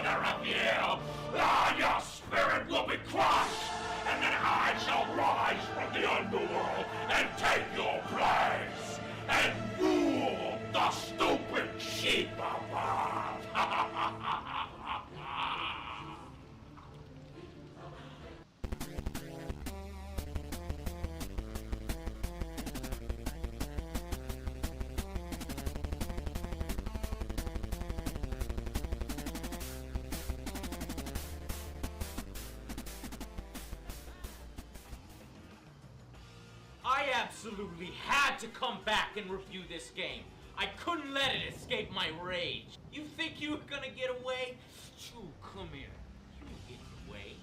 either of you! Your spirit will be crushed, and then I shall rise from the underworld and take your place, and rule the stupid sheep of Vaal! I absolutely had to come back and review this game. I couldn't let it escape my rage. You think you were gonna get away? Shoo, come here. You ain't getting away.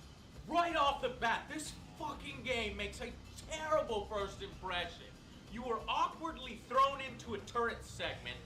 Right off the bat, this fucking game makes a terrible first impression. You were awkwardly thrown into a turret segment.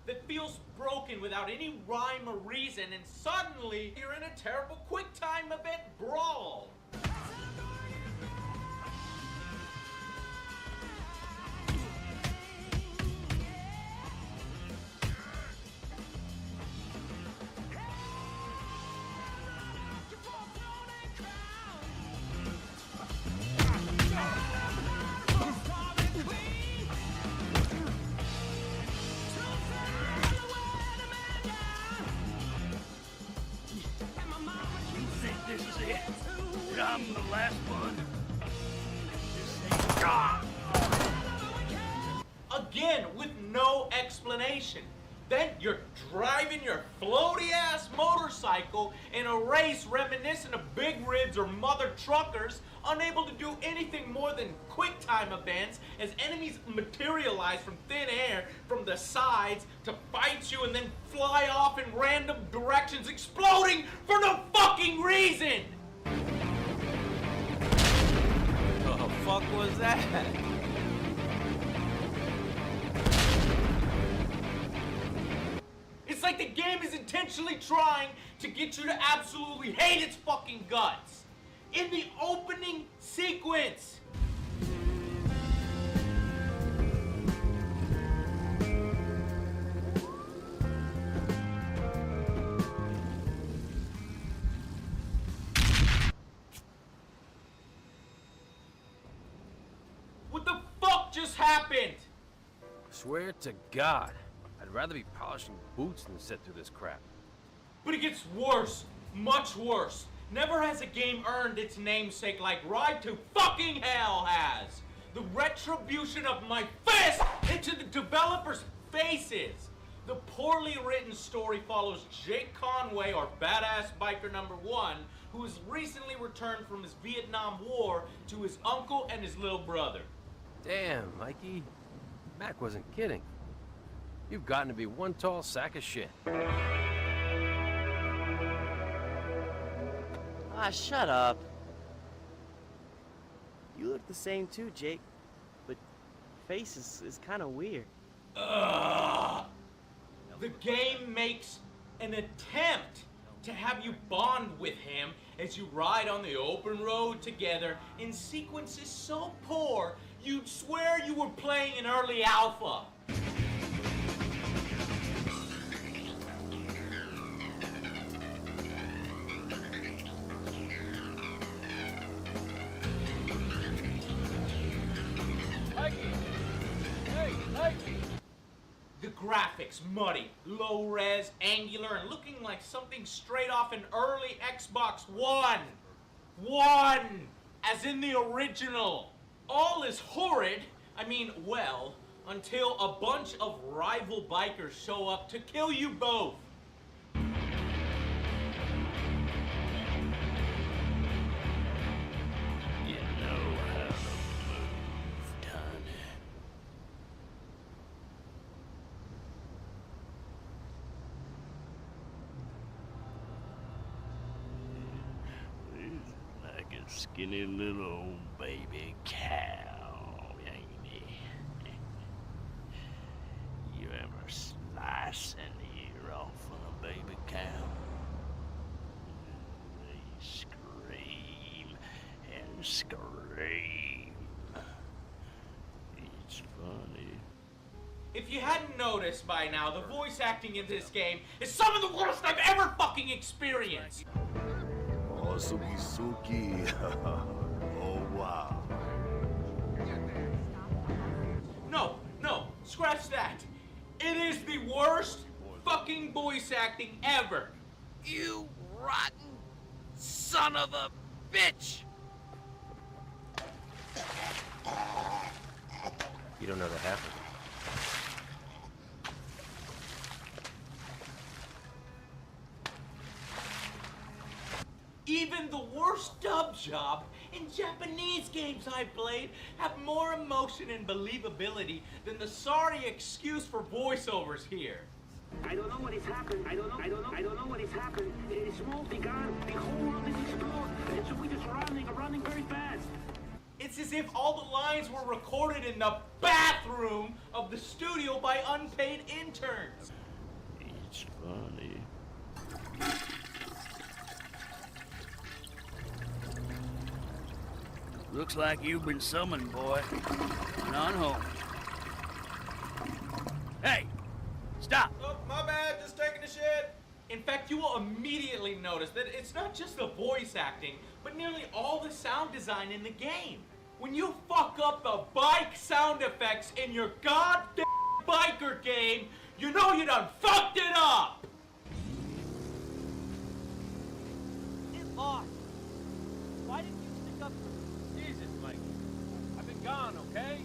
That feels broken without any rhyme or reason, and suddenly you're in a terrible quick-time event brawl. This is it. I'm the last one. Again, with no explanation. Then you're driving your floaty-ass motorcycle in a race reminiscent of big rigs or mother truckers, unable to do anything more than quick-time events as enemies materialize from thin air from the sides to fight you and then fly off in random directions, exploding for no fucking reason! The fuck was that? It's like the game is intentionally trying to get you to absolutely hate its fucking guts. In the opening sequence. What the fuck just happened? Swear to God, I'd rather be polishing boots than sit through this crap. But it gets worse, much worse. Never has a game earned its namesake like Ride to Fucking Hell has. The retribution of my fist into the developers' faces. The poorly written story follows Jake Conway, or Badass Biker number 1, who has recently returned from his Vietnam War to his uncle and his little brother. Damn, Mikey. Mac wasn't kidding. You've gotten to be one tall sack of shit. Ah, shut up. You look the same too, Jake. But face is kind of weird. Ugh. The game makes an attempt to have you bond with him as you ride on the open road together in sequences so poor you'd swear you were playing an early alpha. The graphics muddy, low res, angular, and looking like something straight off an early Xbox One. One! As in the original. All is horrid, well, until a bunch of rival bikers show up to kill you both. Skinny little old baby cow, ain't he? You ever slice an ear off of a baby cow? They scream and scream. It's funny. If you hadn't noticed by now, the voice acting in this game is some of the worst I've ever fucking experienced. Oh, Suki. Oh, wow. No, scratch that. It is the worst fucking voice acting ever. You rotten son of a bitch! You don't know that happened. Even the worst dub job in Japanese games I've played have more emotion and believability than the sorry excuse for voiceovers here. I don't know what has happened. I don't know what has happened. It's all begun. The whole world is exploded. And so we're just running very fast. It's as if all the lines were recorded in the bathroom of the studio by unpaid interns. It's funny. Looks like you've been summoned, boy. And on home. Hey! Stop! Oh, my bad, just taking a shit. In fact, you will immediately notice that it's not just the voice acting, but nearly all the sound design in the game. When you fuck up the bike sound effects in your goddamn biker game, you know you done fucked it up! Get lost. Why didn't you stick up for me? Jesus, Mikey. I've been gone, okay?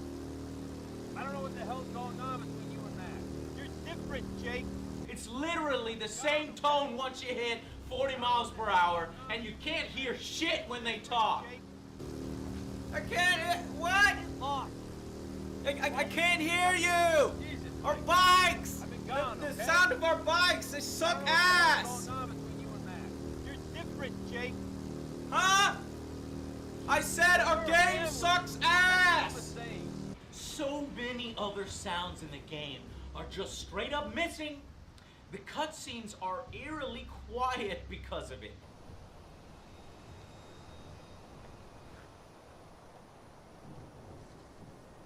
I don't know what the hell's going on between you and Mac. You're different, Jake. It's literally the same tone once you hit 40 miles per hour, and you can't hear shit when they talk. I can't, what? Get lost. I can't hear you! Jesus, Our Mikey. bikes! I've been gone, The okay? sound of our bikes, they suck I don't know ass! what's going on between you and Mac. You're different, Jake. Huh? I said our game sucks I'm the ass! same. So many other sounds in the game are just straight up missing. The cutscenes are eerily quiet because of it.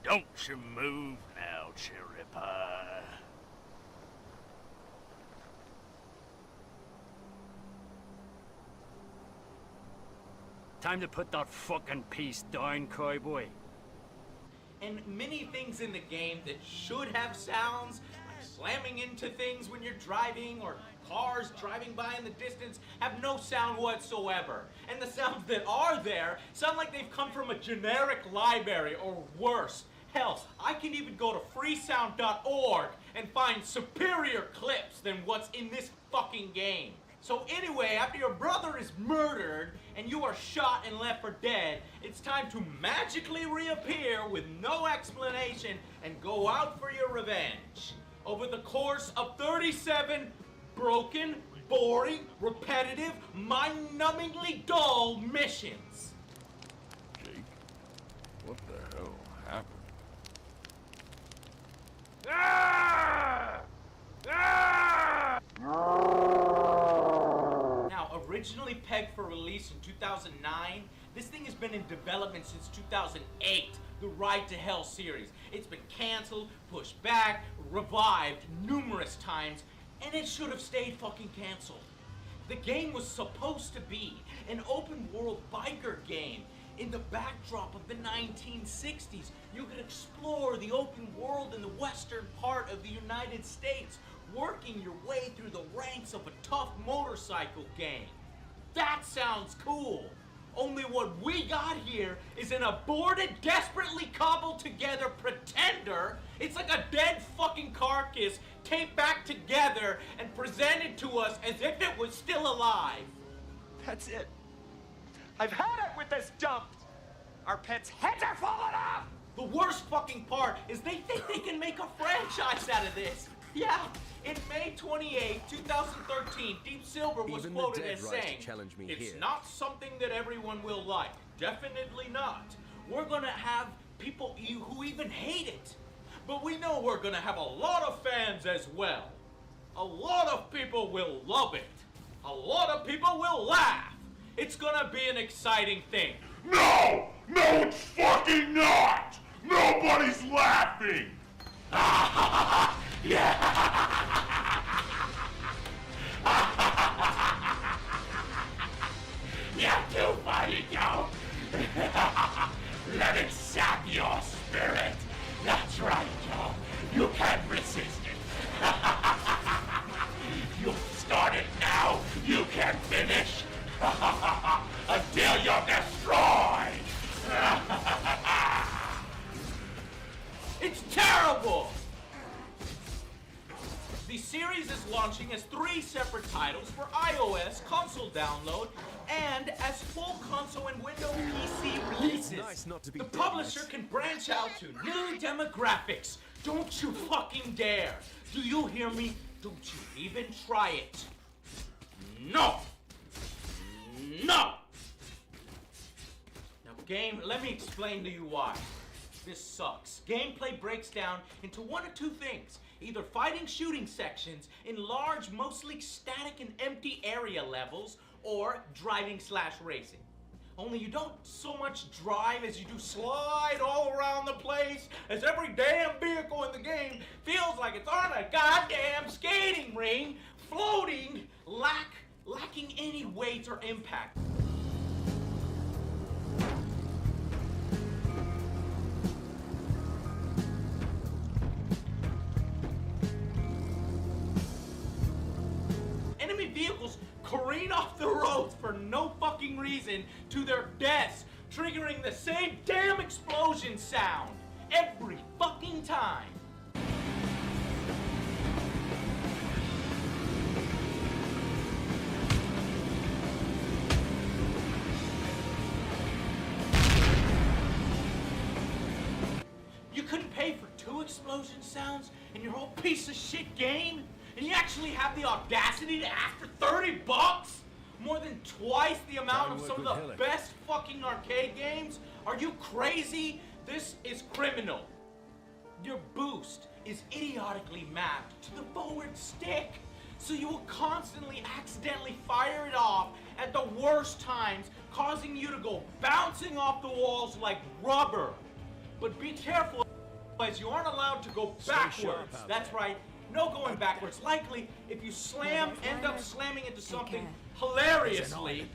Don't you move now, cherry pie. Time to put that fucking piece down, cowboy. And many things in the game that should have sounds, like slamming into things when you're driving or cars driving by in the distance, have no sound whatsoever. And the sounds that are there sound like they've come from a generic library or worse. Hell, I can even go to freesound.org and find superior clips than what's in this fucking game. So anyway, after your brother is murdered and you are shot and left for dead, it's time to magically reappear with no explanation and go out for your revenge. Over the course of 37 broken, boring, repetitive, mind-numbingly dull missions. Jake, what the hell happened? Now, originally pegged for release in 2009, this thing has been in development since 2008, the Ride to Hell series. It's been canceled, pushed back, revived numerous times, and it should have stayed fucking canceled. The game was supposed to be an open-world biker game. In the backdrop of the 1960s, you could explore the open world in the western part of the United States, working your way through the ranks of a tough motorcycle gang. That sounds cool. Only what we got here is an aborted, desperately cobbled together pretender. It's like a dead fucking carcass taped back together and presented to us as if it was still alive. That's it. I've had it with this dump. Our pets' heads are falling off. The worst fucking part is they think they can make a franchise out of this. Yeah, In May 28, 2013, Deep Silver was Even the quoted dead as rise to saying, challenge me "It's here." not something that everyone will like. Definitely not. We're gonna have people who even hate it. But we know we're gonna have a lot of fans as well. A lot of people will love it. A lot of people will laugh. It's gonna be an exciting thing." No! No, it's fucking not! Nobody's laughing! You're too funny, Joe! Let it sap your spirit! That's right, Joe. You can't resist it. You started now. You can't finish. Until you're destroyed! It's terrible! The series is launching as 3 separate titles for iOS console download and as full console and Windows PC releases. Nice not to be The dead, publisher miss. can branch out to new demographics. Don't you fucking dare! Do you hear me? Don't you even try it. No! No! Now, game, let me explain to you why. This sucks. Gameplay breaks down into one of 2 things. Either fighting shooting sections in large, mostly static and empty area levels, or driving/racing. Only you don't so much drive as you do slide all around the place, as every damn vehicle in the game feels like it's on a goddamn skating ring, floating, lacking any weight or impact. Enemy vehicles careen off the roads for no fucking reason to their deaths, triggering the same damn explosion sound every fucking time. You couldn't pay for 2 explosion sounds in your whole piece of shit game? And you actually have the audacity to ask for $30? More than twice the amount of some of the best fucking arcade games? Are you crazy? This is criminal. Your boost is idiotically mapped to the forward stick, so you will constantly accidentally fire it off at the worst times, causing you to go bouncing off the walls like rubber. But be careful, as you aren't allowed to go backwards. That's right. No going backwards. Likely, if you end up slamming into something hilariously,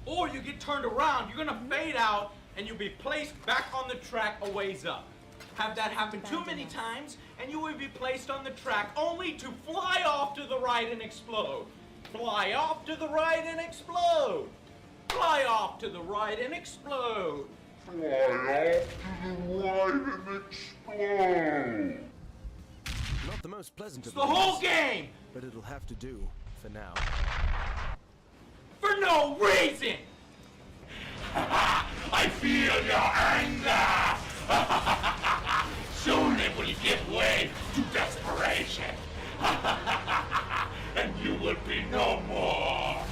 or you get turned around, you're gonna fade out and you'll be placed back on the track a ways up. Have that happen too many times, and you will be placed on the track only to fly off to the right and explode. Fly off to the right and explode. Fly off to the right and explode. Fly off to the right and explode. Not the most pleasant It's of the whole things, game! but it'll have to do for now. For no reason! I feel your anger! Soon it will give way to desperation. And you will be no more.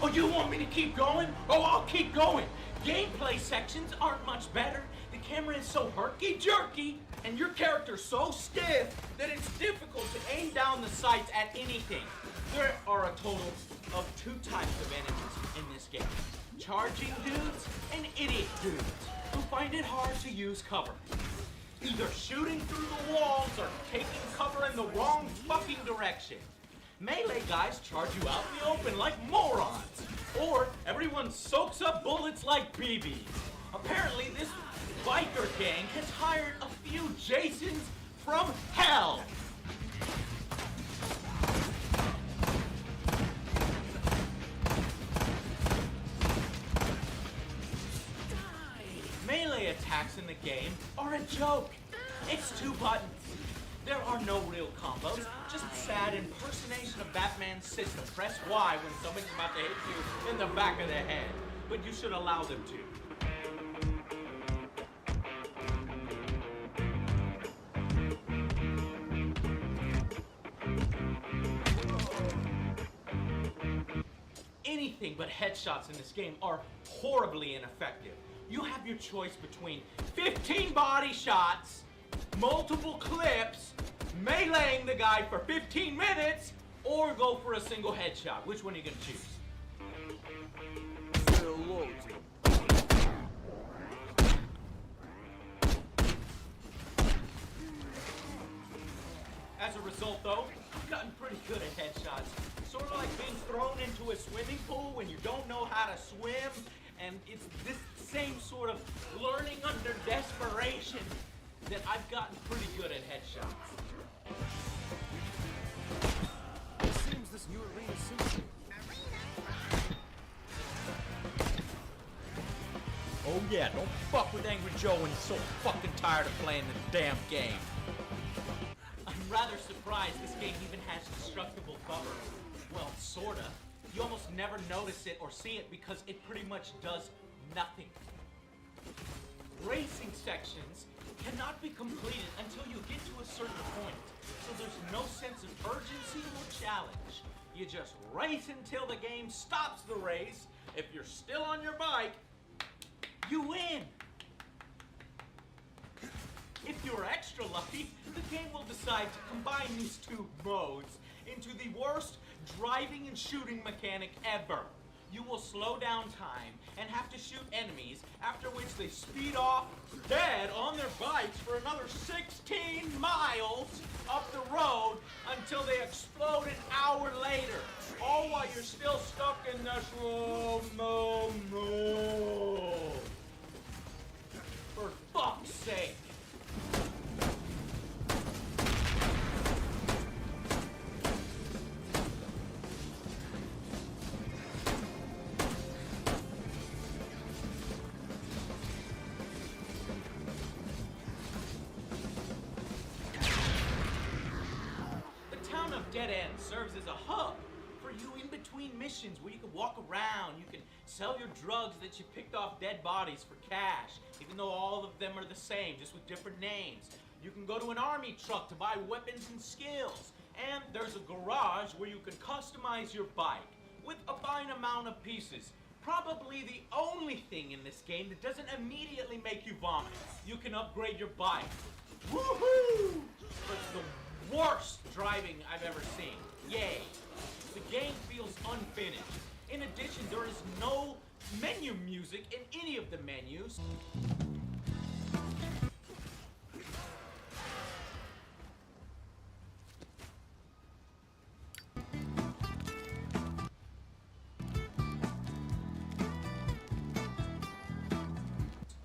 Oh, you want me to keep going? Oh, I'll keep going. Gameplay sections aren't much better. The camera is so herky-jerky, and your character's so stiff that it's difficult to aim down the sights at anything. There are a total of 2 types of enemies in this game. Charging dudes and idiot dudes who find it hard to use cover. Either shooting through the walls or taking cover in the wrong fucking direction. Melee guys charge you out in the open like morons. Or everyone soaks up bullets like BBs. Apparently this biker gang has hired a few Jasons from hell. Melee attacks in the game are a joke. It's 2 buttons. There are no real combos, just sad impersonation of Batman's system. Press Y when somebody's about to hit you in the back of the head, but you should allow them to. anything but headshots in this game are horribly ineffective. You have your choice between 15 body shots, multiple clips, meleeing the guy for 15 minutes, or go for a single headshot. Which one are you gonna choose? As a result, though, I've gotten pretty good at headshots. Sort of like being thrown into a swimming pool when you don't know how to swim, and it's this same sort of learning under desperation that I've gotten pretty good at headshots. It seems this new arena suits you. Oh yeah, don't fuck with Angry Joe when he's so fucking tired of playing the damn game. I'm rather surprised this game even has destructible cover. Well, sorta. You almost never notice it or see it because it pretty much does nothing. Racing sections cannot be completed until you get to a certain point, so there's no sense of urgency or challenge. You just race until the game stops the race. If you're still on your bike, you win! If you're extra lucky, the game will decide to combine these two modes into the worst driving and shooting mechanic ever. You will slow down time and have to shoot enemies, after which they speed off dead on their bikes for another 16 miles up the road until they explode an hour later. All while you're still stuck in this no. For fuck's sake. Dead End serves as a hub for you in between missions where you can walk around, you can sell your drugs that you picked off dead bodies for cash, even though all of them are the same, just with different names. You can go to an army truck to buy weapons and skills, and there's a garage where you can customize your bike with a fine amount of pieces. Probably the only thing in this game that doesn't immediately make you vomit. You can upgrade your bike. Woohoo! But the worst driving I've ever seen. Yay. The game feels unfinished. In addition, there is no menu music in any of the menus.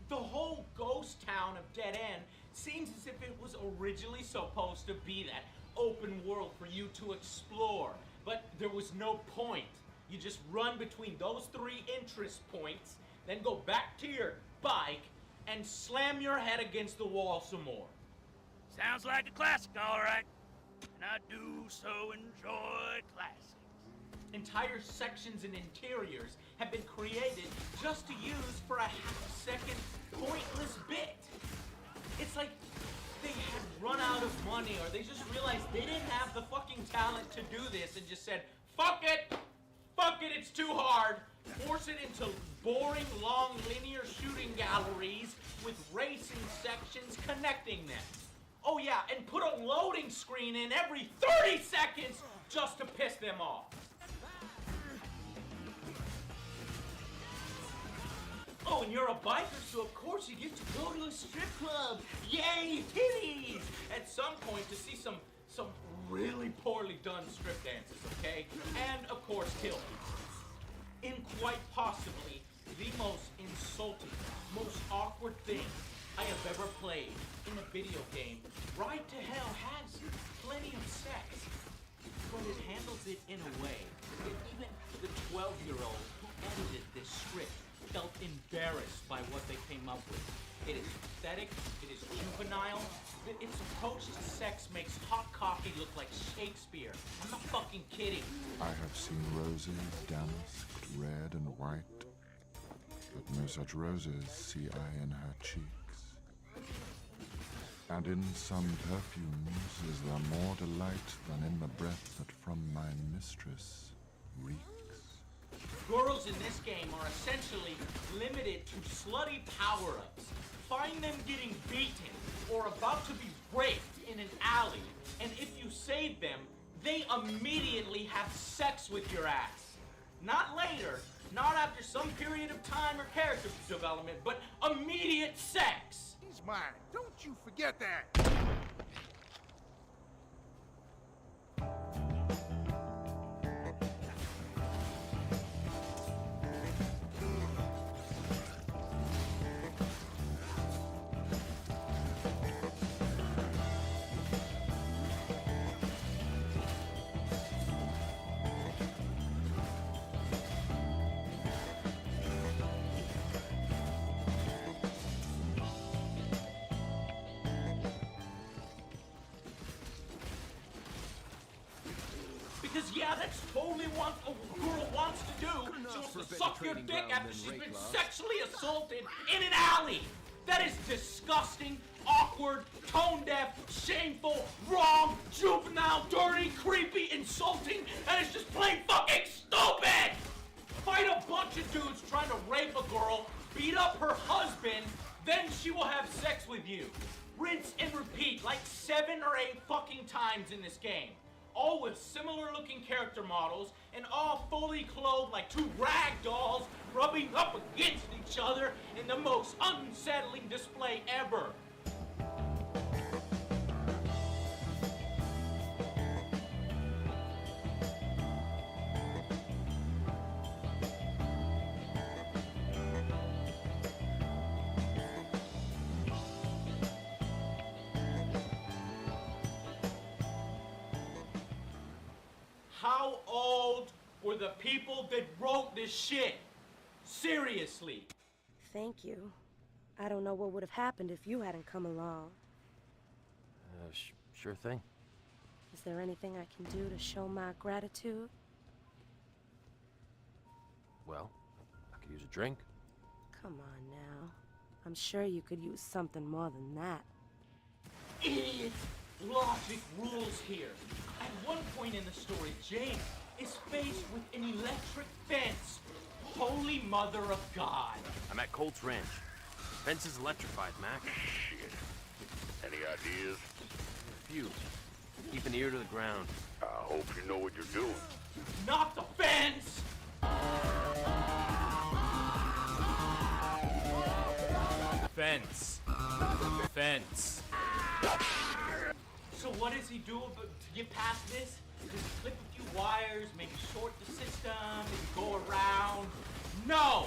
The whole ghost town of Dead End seems as if it was originally supposed to be that open world for you to explore, but there was no point. You just run between those 3 interest points, then go back to your bike and slam your head against the wall some more. Sounds like a classic, all right. And I do so enjoy classics. Entire sections and interiors have been created just to use for a half-second pointless bit. It's like they had run out of money, or they just realized they didn't have the fucking talent to do this and just said, fuck it, it's too hard. Force it into boring, long, linear shooting galleries with racing sections connecting them. Oh yeah, and put a loading screen in every 30 seconds just to piss them off. Oh, and you're a biker, so of course you get to go to a strip club. Yay, titties! At some point to see some really poorly done strip dances, okay? And of course, kill people. In quite possibly the most insulting, most awkward thing I have ever played in a video game, Ride to Hell has plenty of sex, but it handles it in a way that even the 12-year-old who edited this script felt embarrassed by what they came up with. It is pathetic, it is juvenile, its approach to sex makes hot coffee look like Shakespeare. I'm not fucking kidding. I have seen roses damasked red and white, but no such roses see I in her cheeks. And in some perfumes is there more delight than in the breath that from my mistress reeks. Girls in this game are essentially limited to slutty power-ups. Find them getting beaten or about to be raped in an alley, and if you save them, they immediately have sex with your ass. Not later, not after some period of time or character development, but immediate sex. He's mine. Don't you forget that. Because yeah, that's totally what a girl wants to do. She wants to suck your dick after she's been sexually assaulted in an alley. That is disgusting, awkward, tone-deaf, shameful, wrong, juvenile, dirty, creepy, insulting, and it's just plain fucking stupid! Fight a bunch of dudes trying to rape a girl, beat up her husband, then she will have sex with you. Rinse and repeat like 7 or 8 fucking times in this game. All with similar looking character models, and all fully clothed like 2 rag dolls rubbing up against each other in the most unsettling display ever. How old were the people that wrote this shit? Seriously. Thank you. I don't know what would have happened if you hadn't come along. Sure thing. Is there anything I can do to show my gratitude? Well, I could use a drink. Come on now. I'm sure you could use something more than that. Idiot! Logic rules here. At one point in the story, Jake is faced with an electric fence. Holy Mother of God. I'm at Colt's Ranch. Fence is electrified, Mac. Shit. Any ideas? A few. Keep an ear to the ground. I hope you know what you're doing. Not the fence! Fence. Fence. So what does he do to get past this? Does he clip a few wires, maybe short the system, maybe go around? No!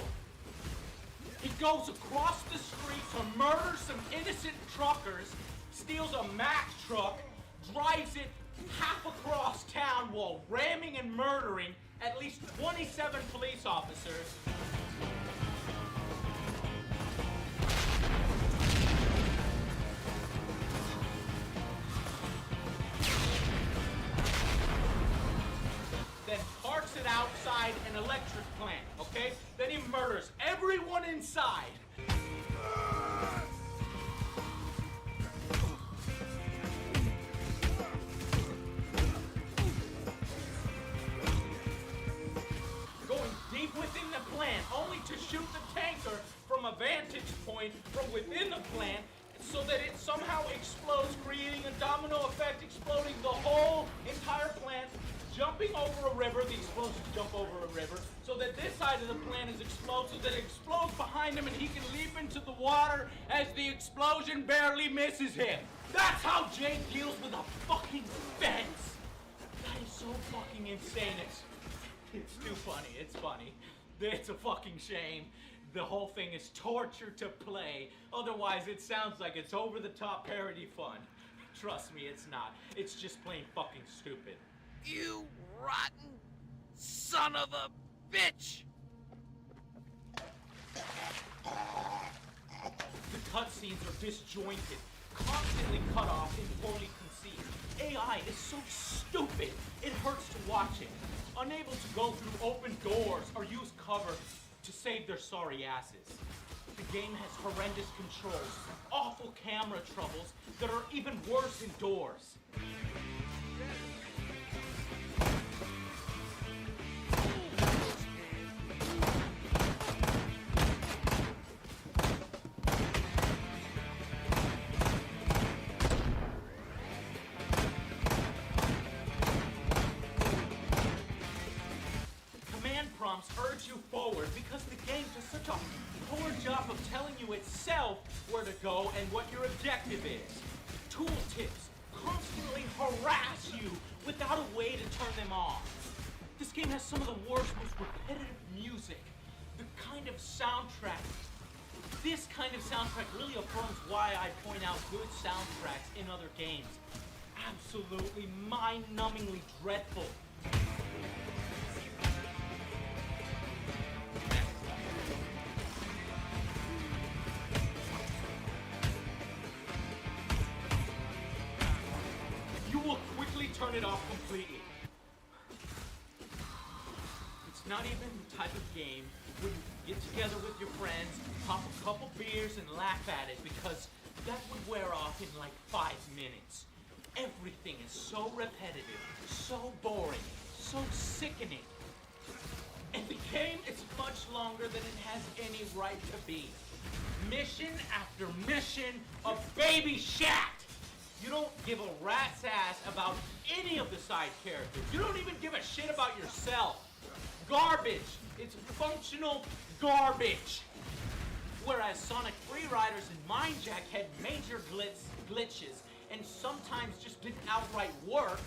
He goes across the street to murder some innocent truckers, steals a Mack truck, drives it half across town while ramming and murdering at least 27 police officers. Then parks it outside an electric plant, okay? Then he murders everyone inside. Going deep within the plant, only to shoot the tanker from a vantage point from within the plant so that it somehow explodes, creating a domino effect, exploding the whole entire plant, jumping over a river, the explosions jump over a river, so that this side of the plant is exploded, so that it explodes behind him and he can leap into the water as the explosion barely misses him. That's how Jake deals with a fucking fence. That is so fucking insane. It's too funny. It's funny. It's a fucking shame. The whole thing is torture to play. Otherwise, it sounds like it's over-the-top parody fun. Trust me, it's not. It's just plain fucking stupid. You rotten son of a bitch! The cutscenes are disjointed, constantly cut off, and poorly conceived. AI is so stupid, it hurts to watch it. Unable to go through open doors or use cover to save their sorry asses. The game has horrendous controls, awful camera troubles that are even worse indoors. prompts urge you forward because the game does such a poor job of telling you itself where to go and what your objective is. Tooltips constantly harass you without a way to turn them off. This game has some of the worst, most repetitive music. The kind of soundtrack. This kind of soundtrack really affirms why I point out good soundtracks in other games. Absolutely mind-numbingly dreadful. You will quickly turn it off completely. It's not even the type of game where you get together with your friends, pop a couple beers, and laugh at it, because that would wear off in like 5 minutes. Everything is so repetitive, so boring, so sickening. And the game is much longer than it has any right to be. Mission after mission of baby shat! You don't give a rat's ass about any of the side characters. You don't even give a shit about yourself. Garbage. It's functional garbage. Whereas Sonic Freeriders and Mindjack had major glitches and sometimes just didn't outright work,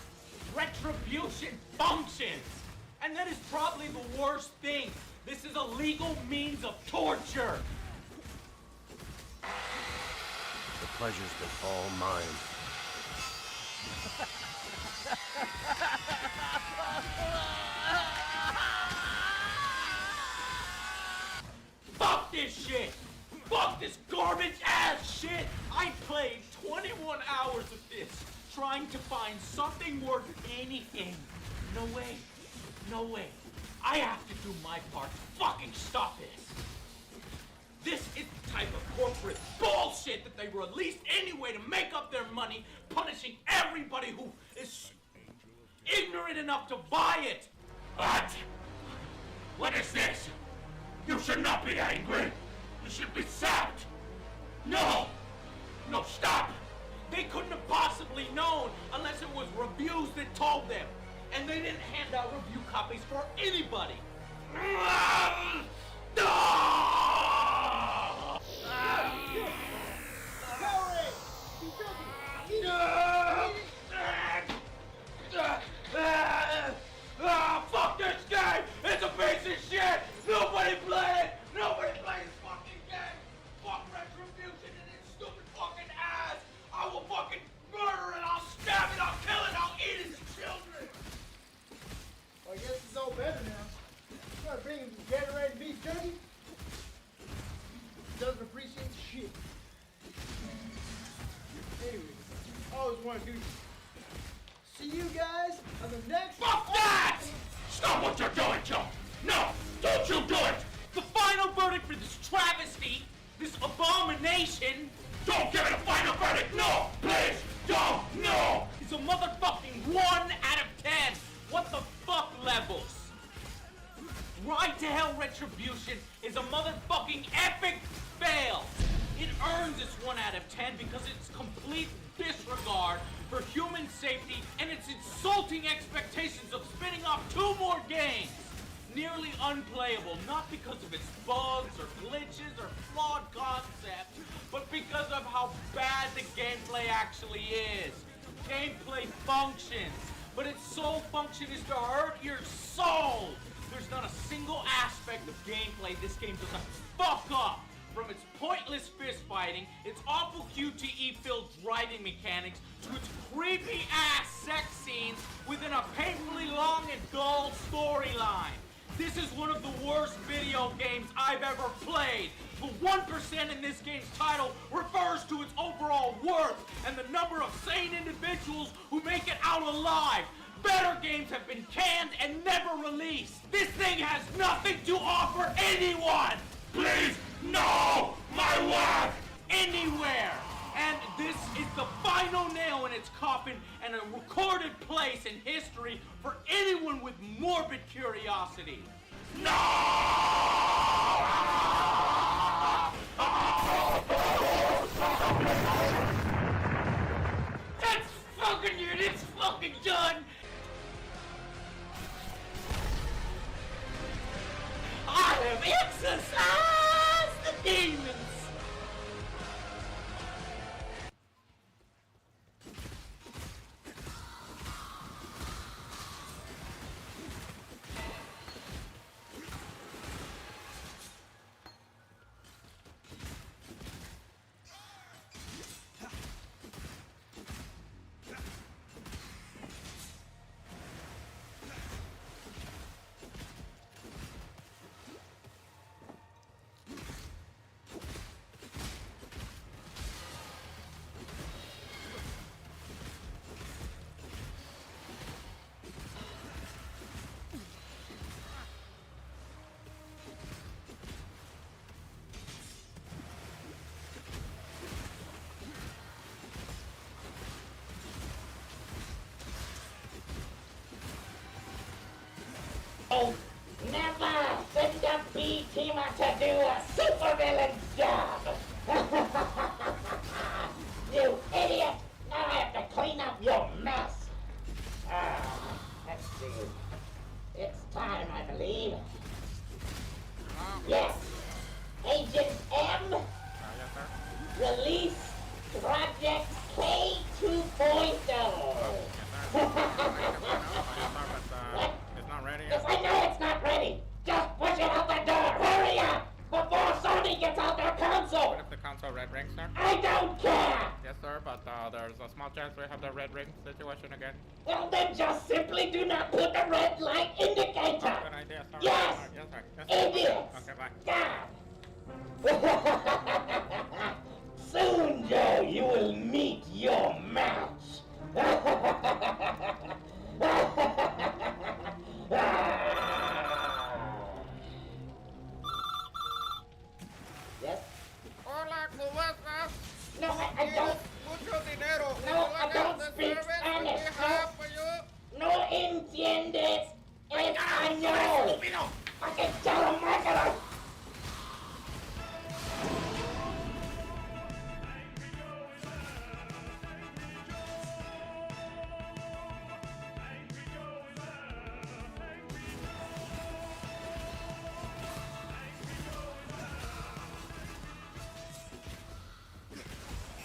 Retribution functions. And that is probably the worst thing. This is a legal means of torture. The pleasure's been all mine. Fuck this shit! Fuck this garbage ass shit! I played 21 hours of this, trying to find something worth anything. No way. No way. I have to do my part to fucking stop this. This is the type of corporate bullshit that they released anyway to make up their money, punishing everybody who is ignorant enough to buy it. What? What is this? You should not be angry. You should be sad. No! No, stop! They couldn't have possibly known unless it was reviews that told them. And they didn't hand out review copies for anybody. Fuck this game! It's a piece of shit! Nobody play it! Nobody play this fucking game! Fuck Retribution and its stupid fucking ass! I will fucking murder it! I'll stab it! I'll kill it! I'll eat its children! Well, I guess it's all better now. You gotta bring him Gatorade and beef jerky? Doesn't appreciate shit. Anyway, I always want to do this. See you guys on the next... Fuck that! Stop what you're doing, Joe! No! Don't you do it! The final verdict for this travesty, this abomination... Don't give it a final verdict! No! Please! Don't! No! Is a motherfucking 1 out of 10! What the fuck levels? Ride to Hell Retribution is a motherfucking epic fail! It earns its 1 out of 10 because it's complete disregard for human safety and its insulting expectations of spinning off 2 more games! Nearly unplayable, not because of its bugs or glitches or flawed concept, but because of how bad the gameplay actually is. Gameplay functions, but its sole function is to hurt your soul. There's not a single aspect of gameplay this game doesn't fuck up. From its pointless fist fighting, its awful QTE-filled driving mechanics, to its creepy-ass sex scenes within a painfully long and dull storyline. This is one of the worst video games I've ever played. The 1% in this game's title refers to its overall worth and the number of sane individuals who make it out alive. Better games have been canned and never released. This thing has nothing to offer anyone. Please, no! My wife! Anywhere. And this is the final nail in its coffin and a recorded place in history for anyone with morbid curiosity. No! That's fucking it! It's fucking done! have exorcised the demons! Never send a B-teamer to do a supervillain's job! You idiot! Now I have to clean up your mess! Let's see. It's time, I believe. Yes! Agent M! Release Project K 2.0! It's not ready Yes, I know it's not ready! Just push it out the door! Hurry up! Before Sony gets out their console! What if the console red ring, sir? I don't care! Yes, sir, but there's a small chance we have the red ring situation again. Well, then just simply do not put the red light indicator! Good idea, sir. Yes! Yes, sir. Yes, sir. Idiots! Okay, bye. God! Soon, Joe, you will meet your match! Yes? Hola, ¿cómo estás? No, I don't. Mucho dinero. No, I don't speak Spanish. No entiendes español. Fucking telemarketer.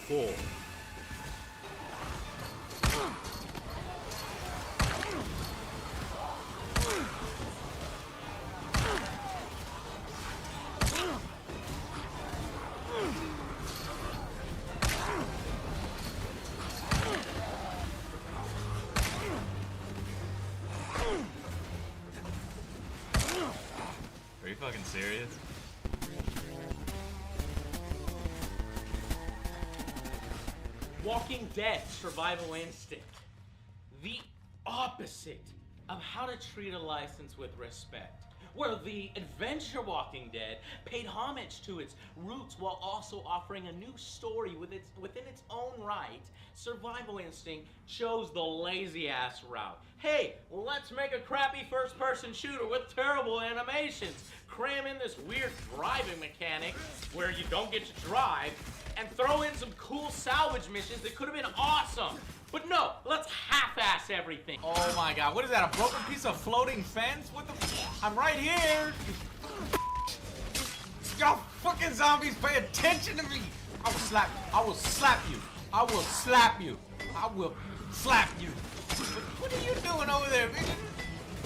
Four. Are you fucking serious? Walking Dead Survival Instinct. The opposite of how to treat a license with respect. Where the adventure Walking Dead paid homage to its roots while also offering a new story within its own right, Survival Instinct chose the lazy-ass route. Hey, let's make a crappy first-person shooter with terrible animations. Cram in this weird driving mechanic where you don't get to drive, and throw in some cool salvage missions that could have been awesome. But no, let's half-ass everything. Oh my god, what is that, a broken piece of floating fence? What the I'm right here! Y'all fucking zombies, pay attention to me! I will slap you. I will slap you. I will slap you. I will slap you. What are you doing over there, bitch?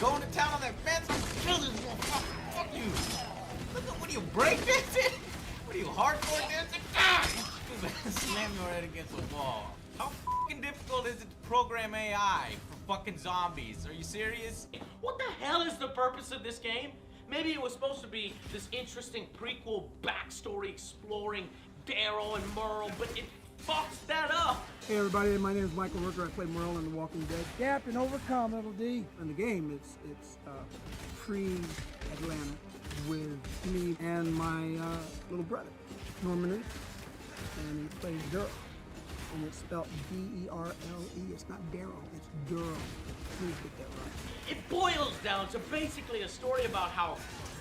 Going to town on that fence? I'm killing you. Fuck you. Look at, what are you, breakdancing? What are you, hardcore dancing? Ah! Slam your head against the wall. How fucking difficult is it to program AI for fucking zombies? Are you serious? What the hell is the purpose of this game? Maybe it was supposed to be this interesting prequel backstory exploring Daryl and Merle, but it fucks that up. Hey everybody, my name is Michael Rooker. I play Merle in The Walking Dead. Captain Overcome, Little D. In the game, it's pre-Atlanta with me and my little brother, Norman Reed. And he plays Daryl. And it's spelled D-E-R-L-E. It's not Daryl, it's Daryl. Please get that right. It boils down to basically a story about how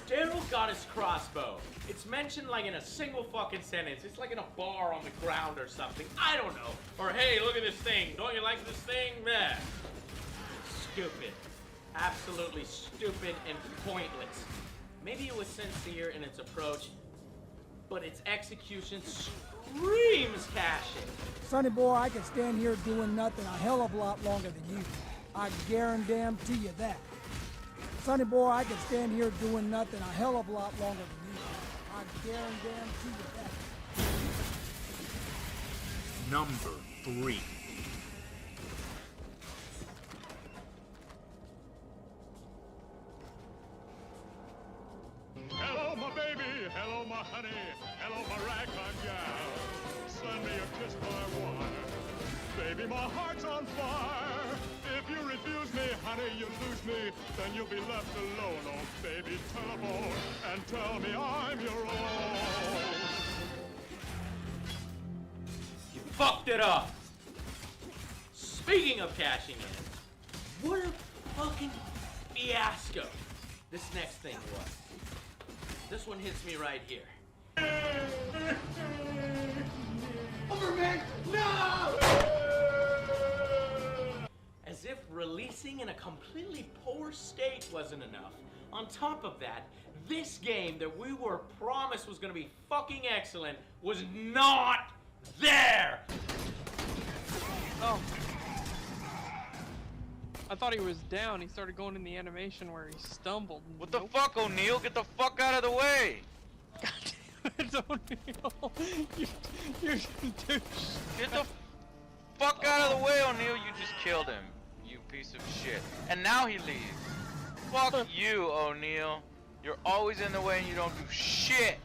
Daryl got his crossbow. It's mentioned like in a single fucking sentence. It's like in a bar on the ground or something. I don't know. Or hey, look at this thing. Don't you like this thing? Meh. Stupid. Absolutely stupid and pointless. Maybe it was sincere in its approach, but its execution screams cashing. Sonny boy, I could stand here doing nothing a hell of a lot longer than you. I guarantee you that. Sonny boy, I could stand here doing nothing a hell of a lot longer than you. I guarantee you that. Number 3. Hello, my baby. Hello, my honey. Hello, my ragtime gal. Send me a kiss by water. Baby, my heart's on fire. If you refuse me, honey, you lose me. Then you'll be left alone. Oh, baby, telephone and tell me I'm your own. You fucked it up. Speaking of cashing in, what a fucking fiasco this next thing was. This one hits me right here. Overman, no! As if releasing in a completely poor state wasn't enough. On top of that, this game that we were promised was gonna be fucking excellent was not there! Oh. I thought he was down. He started going in the animation where he stumbled. What the fuck, O'Neal? Get the fuck out of the way! God damn it, O'Neal. You're douche. Get the fuck out of the way, O'Neal. You just killed him, you piece of shit. And now he leaves. Fuck you, O'Neal. You're always in the way and you don't do shit.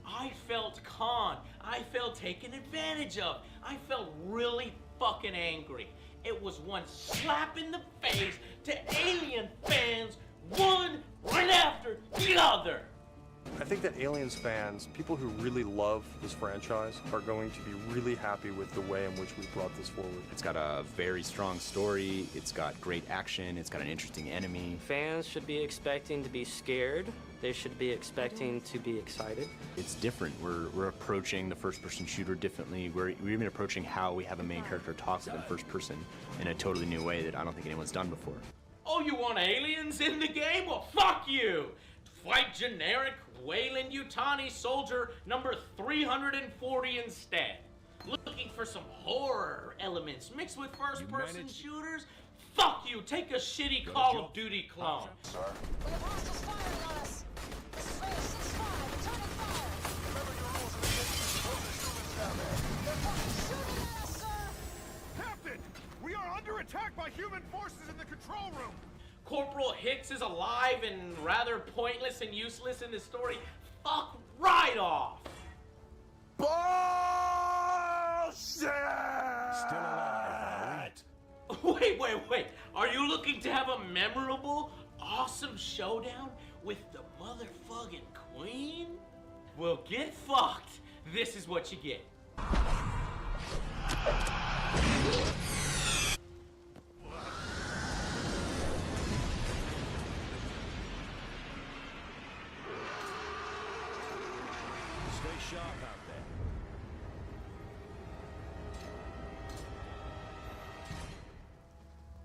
I felt conned. I felt taken advantage of. I felt really fucking angry. It was one slap in the face to Alien fans, one right after the other. I think that Aliens fans, people who really love this franchise, are going to be really happy with the way in which we brought this forward. It's got a very strong story, it's got great action, it's got an interesting enemy. Fans should be expecting to be scared. They should be expecting to be excited. It's different. We're approaching the first-person shooter differently. We're even approaching how we have a main character talk with in first person in a totally new way that I don't think anyone's done before. Oh, you want aliens in the game? Well, fuck you! Fight generic Wayland-Yutani soldier number 340 instead. Looking for some horror elements mixed with first-person shooters? Fuck you! Take a shitty Call of Duty clone. We have hostiles firing on us. This is Phase 6-5. Returning fire. Remember your rules of engagement. Those humans down there. They're fucking shooting at us, sir. Captain, we are under attack by human forces in the control room. Corporal Hicks is alive and rather pointless and useless in this story. Fuck right off! Bullshit! Still alive, Wait. Are you looking to have a memorable, awesome showdown with the motherfucking queen? Well, get fucked. This is what you get. Stay sharp out there.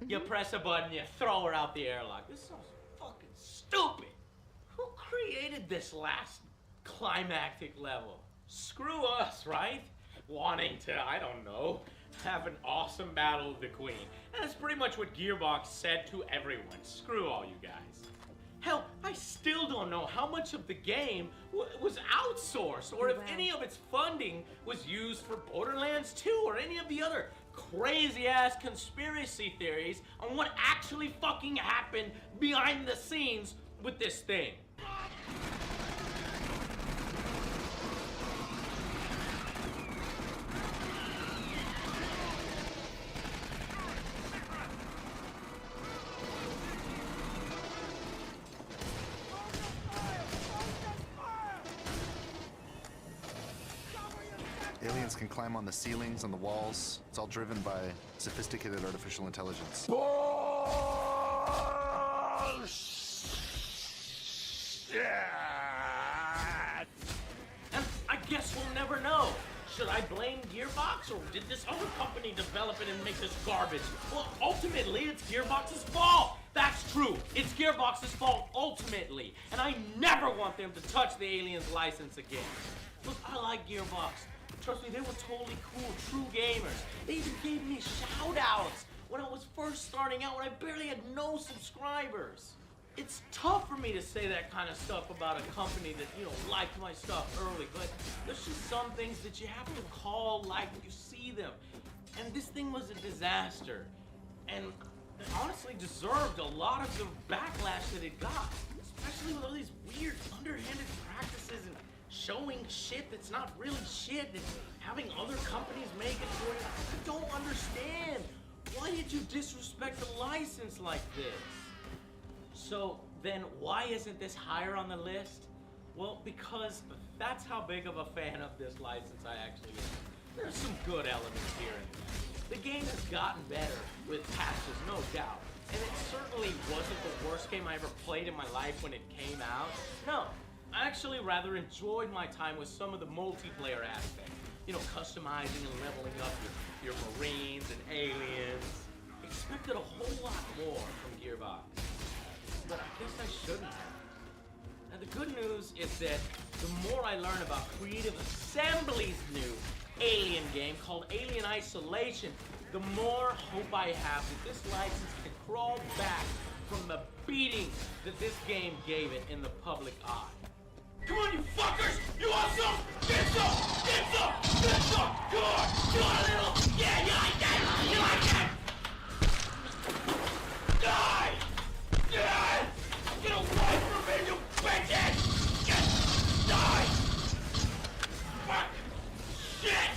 You press a button, you throw her out the airlock. This sounds fucking stupid. Who created this last climactic level? Screw us, right? Wanting to, I don't know, have an awesome battle of the Queen. And that's pretty much what Gearbox said to everyone. Screw all you guys. Hell, I still don't know how much of the game was outsourced, or if any of its funding was used for Borderlands 2, or any of the other crazy-ass conspiracy theories on what actually fucking happened behind the scenes with this thing. Aliens can climb on the ceilings, on the walls. It's all driven by sophisticated artificial intelligence. And I guess we'll never know. Should I blame Gearbox, or did this other company develop it and make this garbage? Well, ultimately, it's Gearbox's fault. That's true. It's Gearbox's fault ultimately, and I never want them to touch the Aliens license again. Look, I like Gearbox. Trust me, they were totally cool, true gamers. They even gave me shout-outs when I was first starting out, when I barely had no subscribers. It's tough for me to say that kind of stuff about a company that, you know, liked my stuff early, but there's just some things that you have to call like you see them. And this thing was a disaster. And it honestly deserved a lot of the backlash that it got, especially with all these weird underhanded practices and showing shit that's not really shit and having other companies make it for you. I don't understand. Why did you disrespect the license like this? So then why isn't this higher on the list? Well, because that's how big of a fan of this license I actually am. There's some good elements here and there. The game has gotten better with patches, no doubt. And it certainly wasn't the worst game I ever played in my life when it came out. No, I actually rather enjoyed my time with some of the multiplayer aspects. You know, customizing and leveling up your Marines and aliens. Expected a whole lot more from Gearbox. But I guess I shouldn't have. Now the good news is that the more I learn about Creative Assembly's new Alien game called Alien Isolation, the more hope I have that this license can crawl back from the beating that this game gave it in the public eye. Come on, you fuckers! You want some? Get some! Get some! Get some! Come on! You want a little? Yeah, you like that? You like that? Die! Die! Get away from me, you bitches! Just die! Fuck! Shit!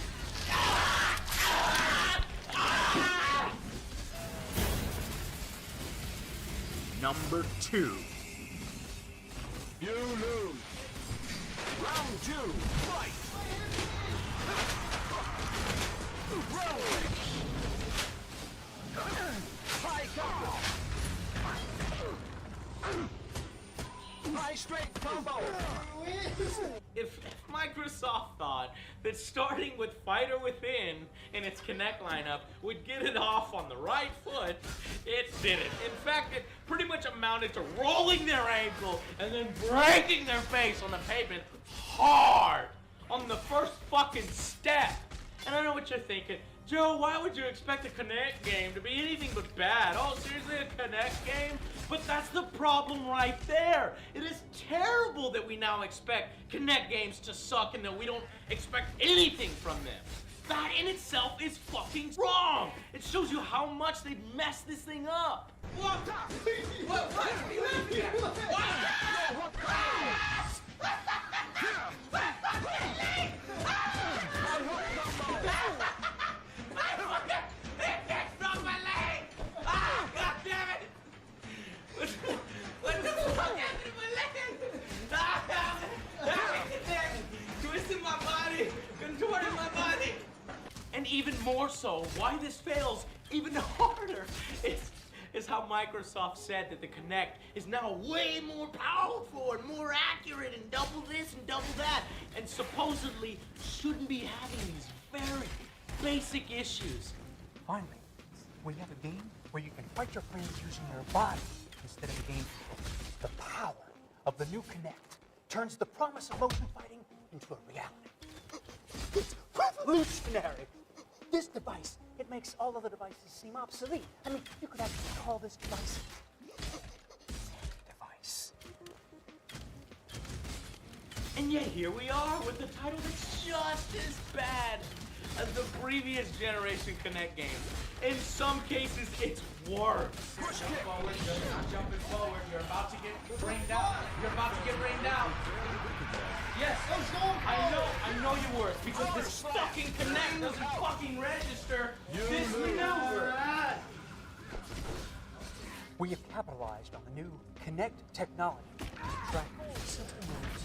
Number 2. You lose. Round 2, fight! High counter! High straight combo! If Microsoft thought that starting with Fighter Within in its Kinect lineup would get it off on the right foot, it didn't. In fact, it pretty much amounted to rolling their ankle and then breaking their face on the pavement hard on the first fucking step. And I know what you're thinking. Joe, why would you expect a Kinect game to be anything but bad? Oh, seriously, a Kinect game? But that's the problem right there. It is terrible that we now expect Kinect games to suck and that we don't expect anything from them. That in itself is fucking wrong. It shows you how much they've messed this thing up. What? What? What? Are you laughing at? And even more so, why this fails even harder is how Microsoft said that the Kinect is now way more powerful and more accurate and double this and double that, and supposedly shouldn't be having these very basic issues. Finally, we have a game where you can fight your friends using your body instead of a game. The power of the new Kinect turns the promise of motion fighting into a reality. It's revolutionary! This device, it makes all other devices seem obsolete. I mean, you could actually call this device device. And yet here we are with a title that's just as bad as the previous generation Kinect games. In some cases, it's worse. Push it forward, you're not jumping forward. You're about to get rained out. You're about to get rained out. Yes, I know you were, because this fucking Kinect doesn't fucking register this maneuver. We have capitalized on the new Kinect technology to track simple moves,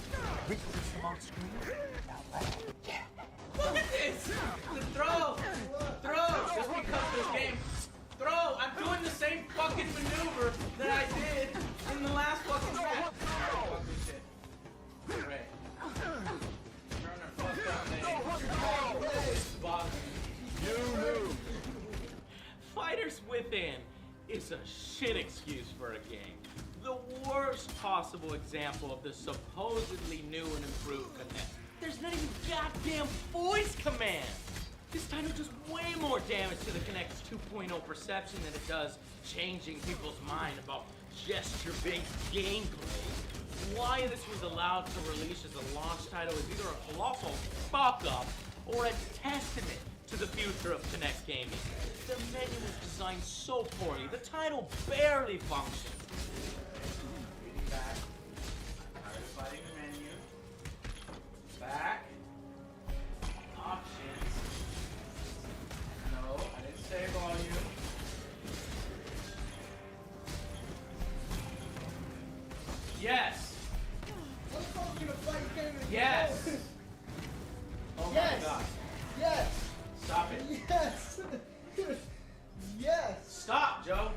reproduce them on screen without lag. Yeah. Look at this! The throw! Just because this game. Throw! I'm doing the same fucking maneuver that I did in the last fucking match. Great. Fighters Within is is a shit excuse for a game. The worst possible example of the supposedly new and improved Kinect. There's not even goddamn voice command! This title does way more damage to the Kinect's 2.0 perception than it does changing people's mind about gesture-based gameplay. Why this was allowed to release as a launch title is either a colossal fuck-up or a testament to the future of Kinect gaming. The menu was designed so poorly, the title barely functions. Back. Alright, fighting the menu. Back. Options. No, I didn't say volume. Yes. Yes. Oh Yes. my god. Yes. Stop it. Yes. Yes. Stop, Joe.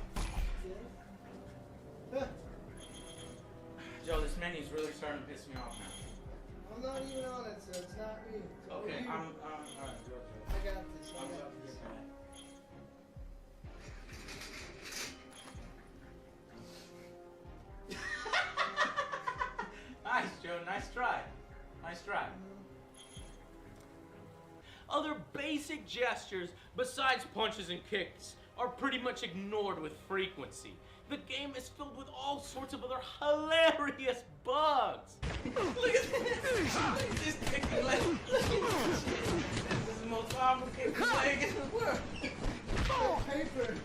Joe, this menu's really starting to piss me off now. I'm not even on it, so it's not me. It's over Okay, you. alright, Joe. I got this. I got this. Nice, Joe. Nice try. Nice try. Other basic gestures besides punches and kicks are pretty much ignored with frequency. The game is filled with all sorts of other hilarious bugs. Look at this! Look at this kicking leg. This is the most awful kicking leg in the world. Paper.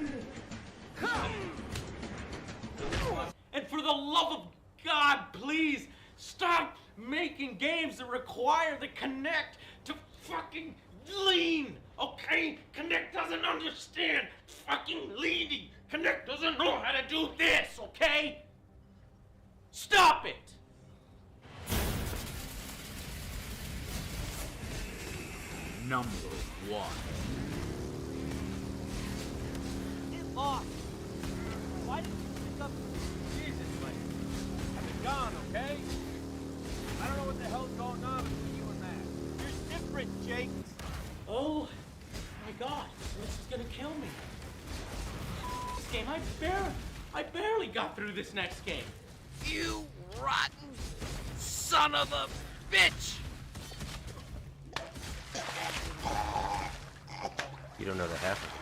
And for the love of God, please stop making games that require the Kinect to fucking lean, okay? Kinect doesn't understand fucking leaning. Kinect doesn't know how to do this, okay? Stop it! Number 1. Get lost. Why did you pick up Jesus, like, I've been gone, okay? I don't know what the hell's going on between you and Matt. You're different, Jake. Oh my God, this is gonna kill me. This game, I barely got through this next game. You rotten son of a bitch! You don't know that happened.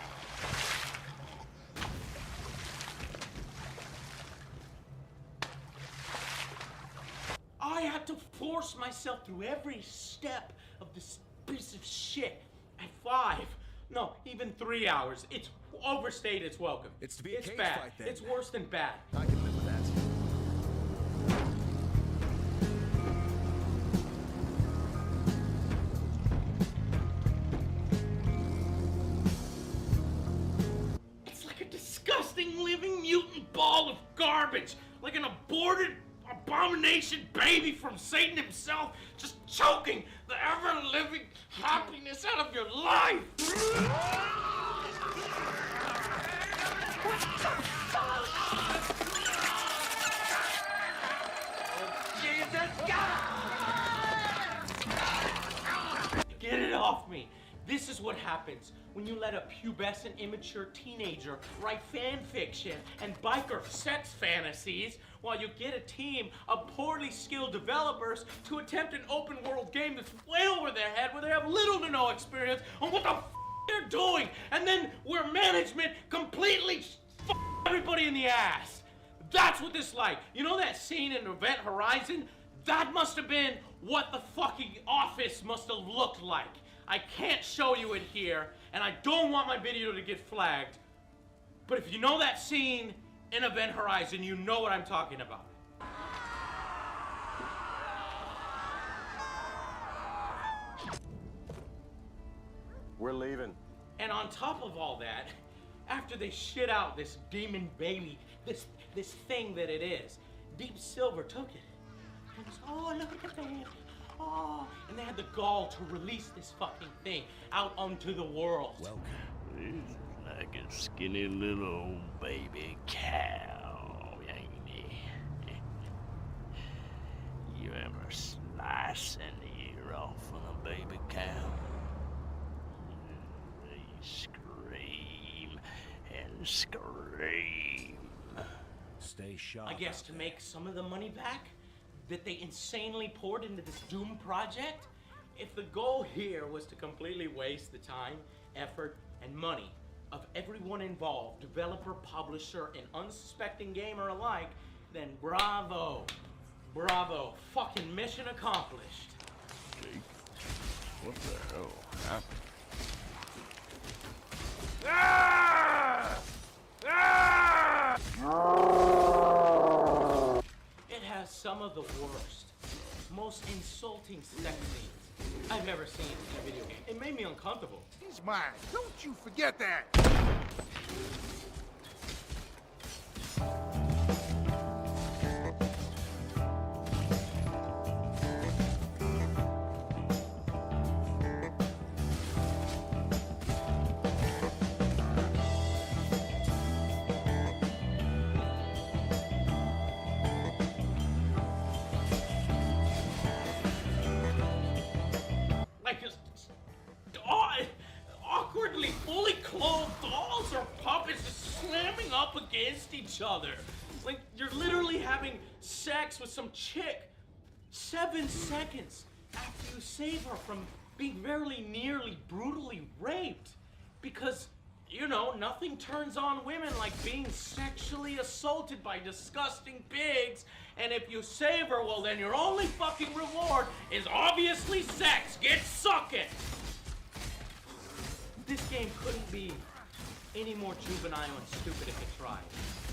I had to force myself through every step of this piece of shit at 5, no, even 3 hours. It's overstayed its welcome. It's to be a cage bad. fight, then. It's worse than bad. I can live with that. It's like a disgusting living mutant ball of garbage, like an aborted abomination baby from Satan himself, just choking the ever-living happiness out of your life. Jesus, get it off me. This is what happens when you let a pubescent, immature teenager write fan fiction and biker sex fantasies while you get a team of poorly skilled developers to attempt an open world game that's way over their head where they have little to no experience on what the they're doing, and then where management completely everybody in the ass. That's what this like. You know that scene in Event Horizon? That must have been what the fucking office must have looked like. I can't show you it here, and I don't want my video to get flagged. But if you know that scene in Event Horizon, you know what I'm talking about. We're leaving. And on top of all that, after they shit out this demon baby, this thing that it is, Deep Silver took it. And was, oh, look at that. Oh, and they had the gall to release this fucking thing out onto the world. Welcome. This is like a skinny little old baby cow, ain't it? You ever slice an ear off of a baby cow? They scream and scream. Stay sharp. I guess to make some of the money back that they insanely poured into this Doom project, if the goal here was to completely waste the time, effort, and money of everyone involved, developer, publisher, and unsuspecting gamer alike, then bravo. Bravo. Fucking mission accomplished. Jake, what the hell happened? It has some of the worst, most insulting sex scenes I've ever seen in a video game. It made me uncomfortable. He's mine. Don't you forget that. Like just awkwardly fully clothed dolls or puppets just slamming up against each other. Like you're literally having sex with some chick 7 seconds after you save her from being very nearly brutally raped. Because, you know, nothing turns on women like being sexually assaulted by disgusting pigs. And if you save her, well then your only fucking reward is obviously sex. Get sucking! This game couldn't be any more juvenile and stupid if it tried.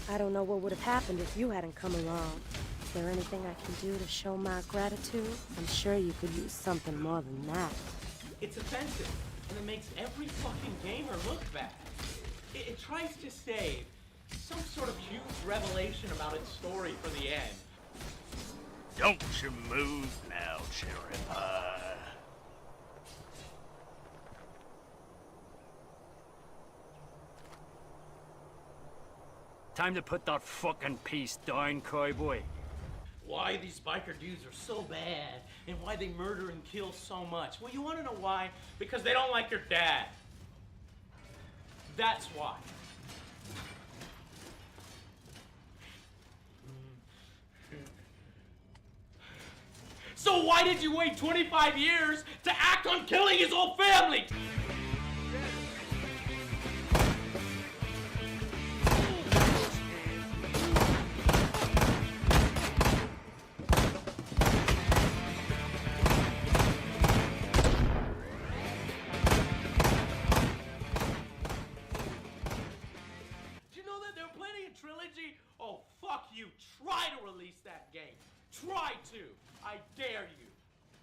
I don't know what would have happened if you hadn't come along. Is there anything I can do to show my gratitude? I'm sure you could use something more than that. It's offensive, and it makes every fucking gamer look bad. It tries to save some sort of huge revelation about its story for the end. Don't you move now, cherry pie. Time to put that fucking piece down, cowboy. Why these biker dudes are so bad, and why they murder and kill so much. Well, you want to know why? Because they don't like your dad. That's why. So why did you wait 25 years to act on killing his whole family? Do you know that they're planning a trilogy? Oh, fuck you. Try to release that game. Try to. I dare you.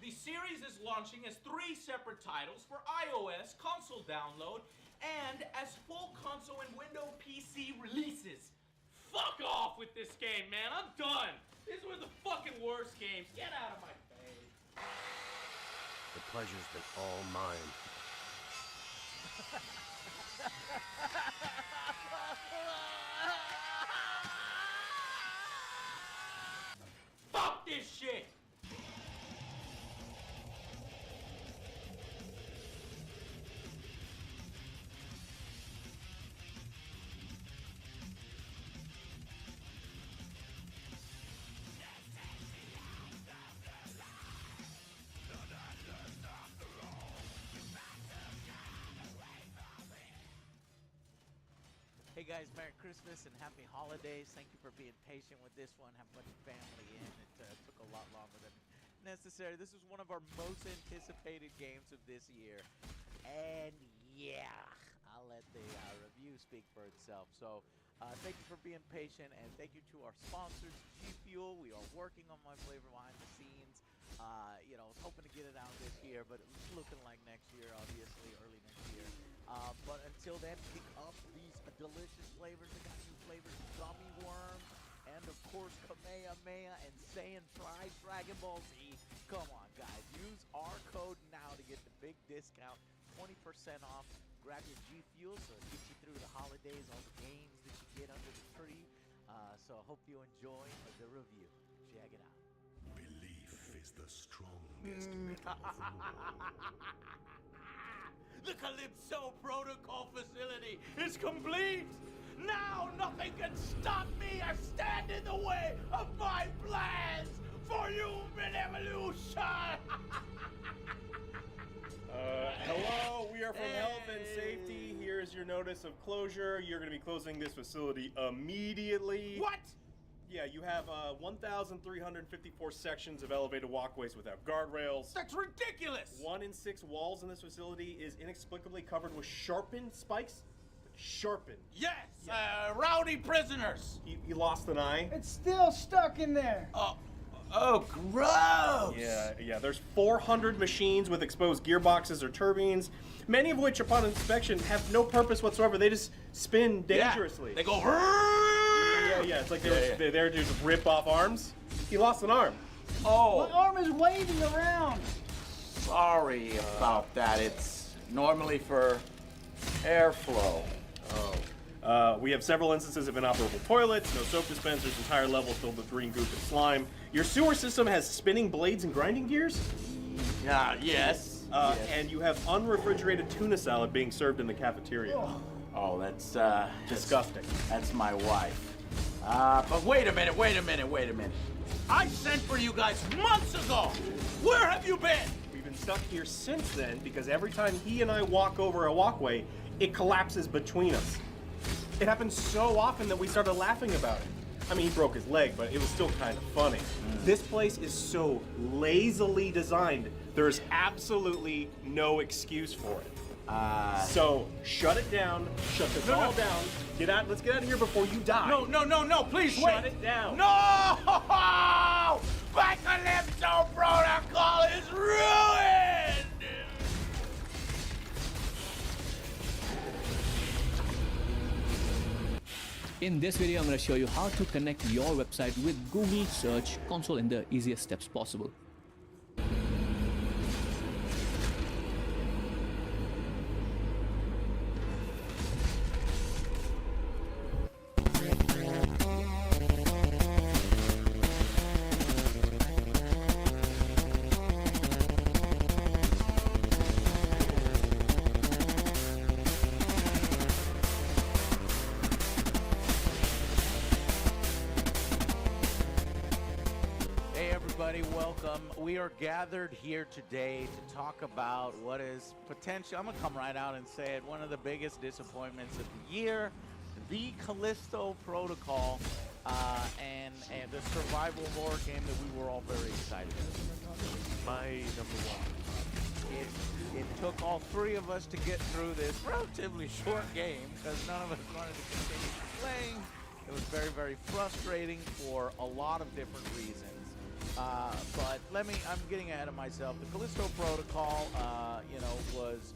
The series is launching as 3 separate titles for iOS console download and as full console and Windows PC releases. Fuck off with this game, man. I'm done. These were the fucking worst games. Get out of my face. The pleasure's been all mine. Fuck this shit. Hey guys, Merry Christmas and Happy Holidays. Thank you for being patient with this one. Have a bunch of family in. It took a lot longer than necessary. This is one of our most anticipated games of this year. And yeah, I'll let the review speak for itself. So thank you for being patient, and thank you to our sponsors, G Fuel. We are working on my flavor behind the scenes. You know, I was hoping to get it out this year, but it's looking like next year, obviously, early next year. But until then, pick up these delicious flavors. They got new flavors, gummy worms, and of course, Kamehameha and Saiyan Fried Dragon Ball Z. Come on, guys. Use our code now to get the big discount, 20% off. Grab your G Fuel so it gets you through the holidays, all the games that you get under the tree. So I hope you enjoy the review. Check it out. Belief is the strongest metal of them all. The Calypso Protocol facility is complete! Now nothing can stop me or stand in the way of my plans for human evolution! Hello, we are from Health and Safety. Here's your notice of closure. You're going to be closing this facility immediately. What? Yeah, you have 1,354 sections of elevated walkways without guardrails. That's ridiculous! 1 in 6 walls in this facility is inexplicably covered with sharpened spikes. Sharpened. Yes! Rowdy prisoners! You lost an eye? It's still stuck in there. Oh, gross! Yeah, there's 400 machines with exposed gearboxes or turbines, many of which, upon inspection, have no purpose whatsoever. They just spin dangerously. Yeah, they go. Yeah, it's like they're there to just rip off arms. He lost an arm. Oh. My arm is waving around. Sorry about that. It's normally for airflow. We have several instances of inoperable toilets, no soap dispensers, entire levels filled with green goop and slime. Your sewer system has spinning blades and grinding gears? Yes. And you have unrefrigerated tuna salad being served in the cafeteria. Oh, that's disgusting. That's my wife. But wait a minute. I sent for you guys months ago. Where have you been? We've been stuck here since then because every time he and I walk over a walkway, it collapses between us. It happens so often that we started laughing about it. I mean, he broke his leg, but it was still kind of funny. This place is so lazily designed, there's absolutely no excuse for it. So shut it down, shut this all down, let's get out of here before you die. No, please wait. Shut it down. No! My Calypso protocol is ruined! In this video, I'm going to show you how to connect your website with Google Search Console in the easiest steps possible. Welcome. We are gathered here today to talk about what is potential. I'm going to come right out and say it. One of the biggest disappointments of the year, the Callisto Protocol, and the survival horror game that we were all very excited about. My number one. It took all three of us to get through this relatively short game because none of us wanted to continue playing. It was very, very frustrating for a lot of different reasons. But I'm getting ahead of myself. The Callisto Protocol, was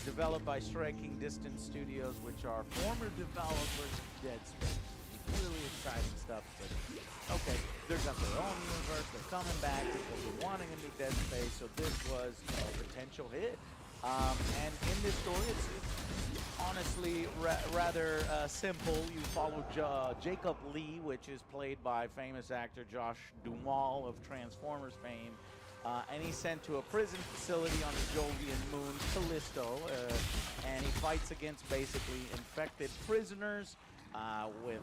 developed by Striking Distance Studios, which are former developers of Dead Space. Really exciting stuff. But, okay, they've got their own universe. They're coming back because they're wanting a new Dead Space. So this was a potential hit. And in this story, it's honestly rather simple. You follow Jacob Lee, which is played by famous actor Josh Duhamel of Transformers fame. And he's sent to a prison facility on the Jovian moon, Callisto, and he fights against basically infected prisoners with,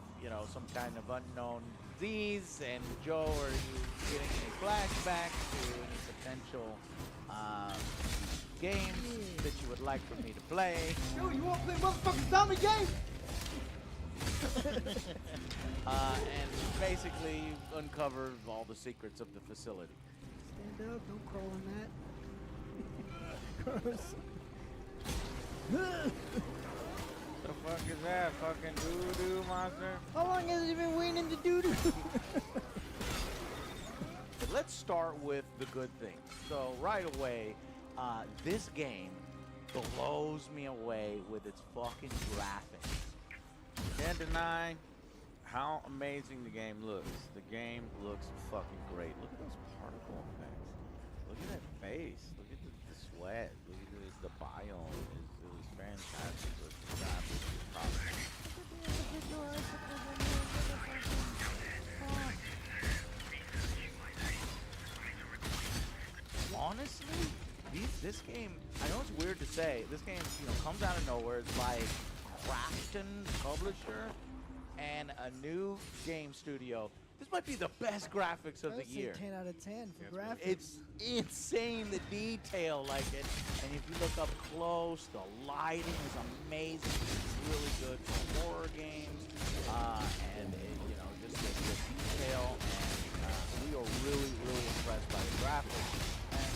some kind of unknown disease. And Joe, are you getting any flashbacks to any potential games that you would like for me to play? Yo, you want to play motherfucking zombie game? And basically uncover all the secrets of the facility. Stand up, don't crawl on that. Gross. The fuck is that? Fucking doo-doo monster? How long has he been waiting to doo-doo? Let's start with the good things. So right away, this game blows me away with its fucking graphics. Can't deny how amazing the game looks. The game looks fucking great. Look at those particle effects. Look at that face. Look at the sweat. Look at the biome. It was fantastic. Honestly, this game, I know it's weird to say, this game, comes out of nowhere. It's by Krafton Publisher, and a new game studio. This might be the best graphics of the I'd say year. 10 out of 10 for graphics. It's insane, the detail, like it. And if you look up close, the lighting is amazing. It's really good for horror games, and you know, just the detail. And we are really, really impressed by the graphics. And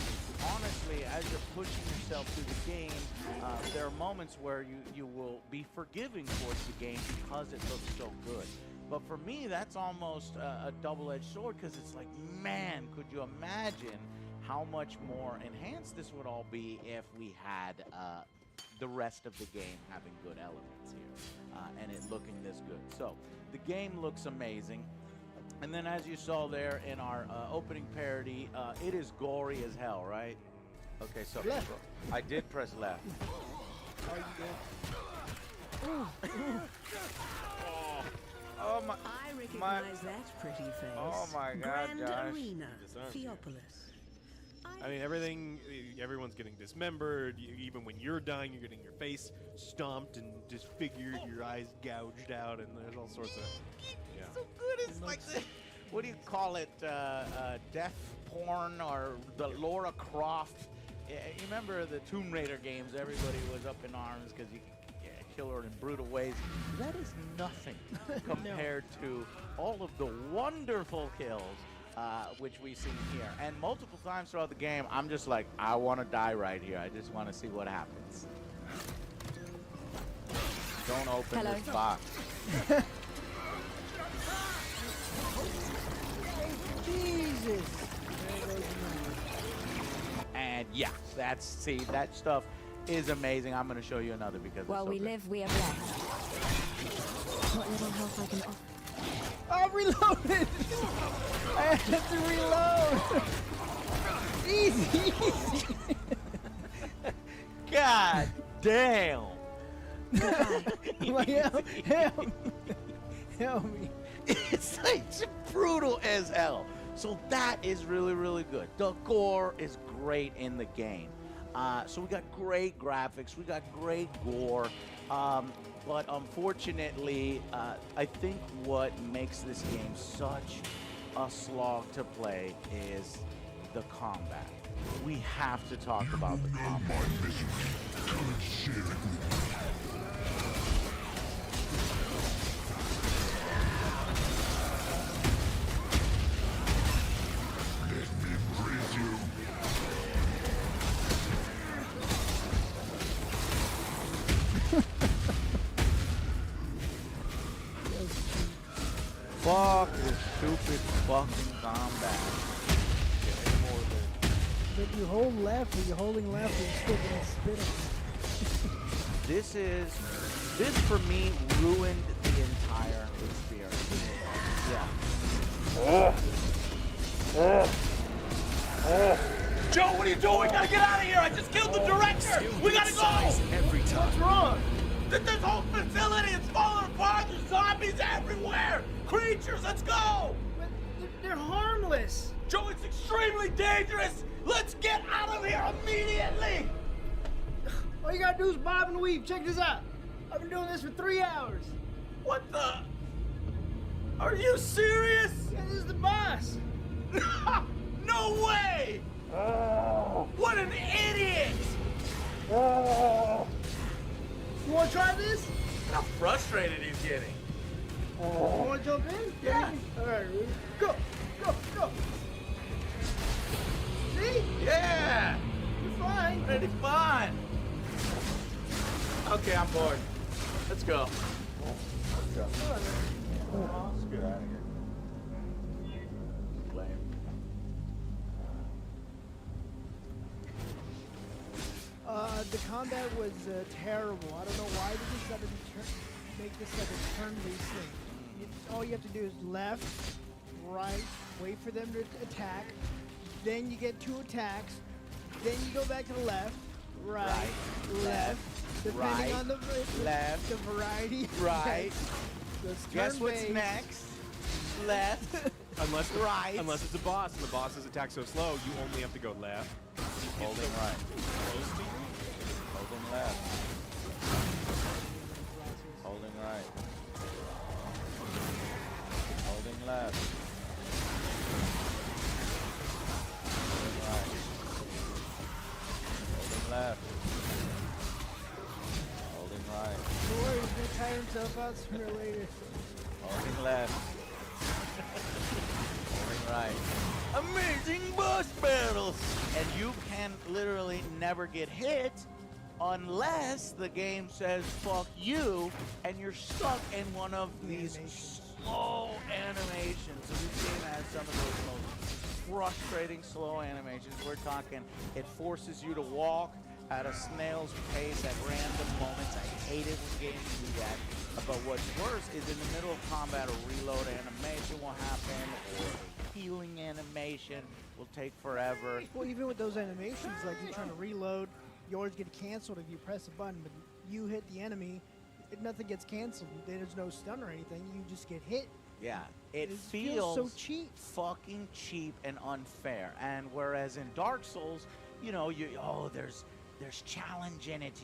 honestly, as you're pushing yourself through the game, there are moments where you will be forgiving towards the game because it looks so good. But for me, that's almost a double-edged sword, because it's like, man, could you imagine how much more enhanced this would all be if we had the rest of the game having good elements here, and it looking this good. So the game looks amazing. And then, as you saw there in our opening parody, it is gory as hell, right? Okay, so Left. I did press left. Oh my! I recognize that pretty face. Oh my God, Grand Josh. Arena, Disarmed. Theopolis. I mean, everyone's getting dismembered. Even when you're dying, you're getting your face stomped and disfigured, your eyes gouged out, and there's all sorts of. Yeah. So good. It's like the, what do you call it? Death porn, or the Laura Croft. You remember the Tomb Raider games? Everybody was up in arms because you could kill her in brutal ways. That is nothing compared to all of the wonderful kills which we've seen here. And multiple times throughout the game, I'm just like, I want to die right here. I just want to see what happens. Don't open this box. Jesus. And yeah, that stuff is amazing. I'm going to show you another because While it's so we good. live, we are blessed. What little health I can offer. I reloaded! I had to reload! Easy, easy! God damn! Help me. It's like brutal as hell. So that is really, really good. The gore is great in the game. So we got great graphics, we got great gore. But unfortunately, I think what makes this game such a slog to play is the combat. We have to talk about the combat. Fuck this stupid fucking combat. But you hold left, and you're holding left, and you're still gonna spit it. This for me ruined the entire experience. Yeah. Joe, what are you doing? We gotta get out of here! I just killed the director! We gotta go! Every time. What's wrong? This whole facility is falling apart! There's zombies everywhere! Creatures, let's go! But they're harmless! Joe, it's extremely dangerous! Let's get out of here immediately! All you gotta do is bob and weave. Check this out. I've been doing this for 3 hours. What the? Are you serious? Yeah, this is the boss. No way! What an idiot! You wanna try this? How frustrated he's getting. You wanna jump in? Yeah. All right, ready? Go, go, go. See? Yeah! You're fine. Pretty fun! Okay, I'm bored. Let's go. Let's get out of here. The combat was terrible. I don't know why they decided to make this like a turn-based thing. All you have to do is left, right, wait for them to attack, then you get 2 attacks, then you go back to the left, right, left, depending on the left, the variety. Right. Guess what's next? Left. Unless right. Unless it's a boss, and the boss's attack so slow, you only have to go left. Holding right. Close to you. Holding left. Holding right. Holding left. Holding right. Holding left. Holding right. Don't worry, he's gonna tire himself out sooner or later. Holding left. Holding right. Amazing boss battles! And you can literally never get hit unless the game says fuck you and you're stuck in one of these slow animations. So this game has some of those most frustrating slow animations. We're talking, it forces you to walk at a snail's pace at random moments. I hate it when games do that. But what's worse is in the middle of combat, a reload animation will happen, or a healing animation will take forever. Well, even with those animations, like you're trying to reload, yours get canceled if you press a button, but you hit the enemy, nothing gets canceled. There's no stun or anything. You just get hit. Yeah, it feels so cheap, fucking cheap and unfair. And whereas in Dark Souls, you know, there's challenge in it.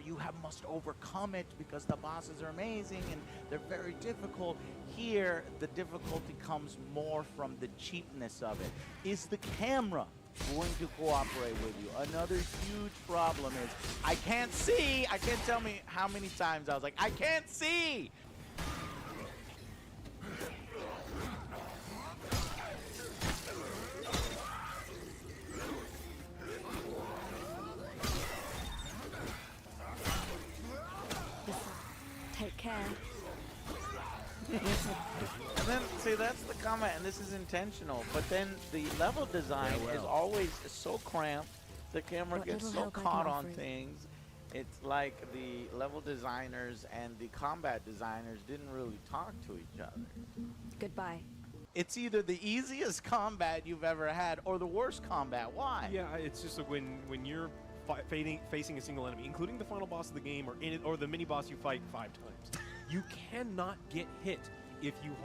You must overcome it because the bosses are amazing and they're very difficult. Here, the difficulty comes more from the cheapness of it. Is the camera going to cooperate with you? Another huge problem is I can't see. I can't tell me how many times I was like, I can't see. Take care. And then, see, that's the comment, and this is intentional, but then the level design is always so cramped, the camera gets so caught on things. It's like the level designers and the combat designers didn't really talk to each other. Goodbye. It's either the easiest combat you've ever had or the worst combat. Why? Yeah, it's just like when you're facing a single enemy, including the final boss of the game or the mini boss you fight 5 times, you cannot get hit if you hold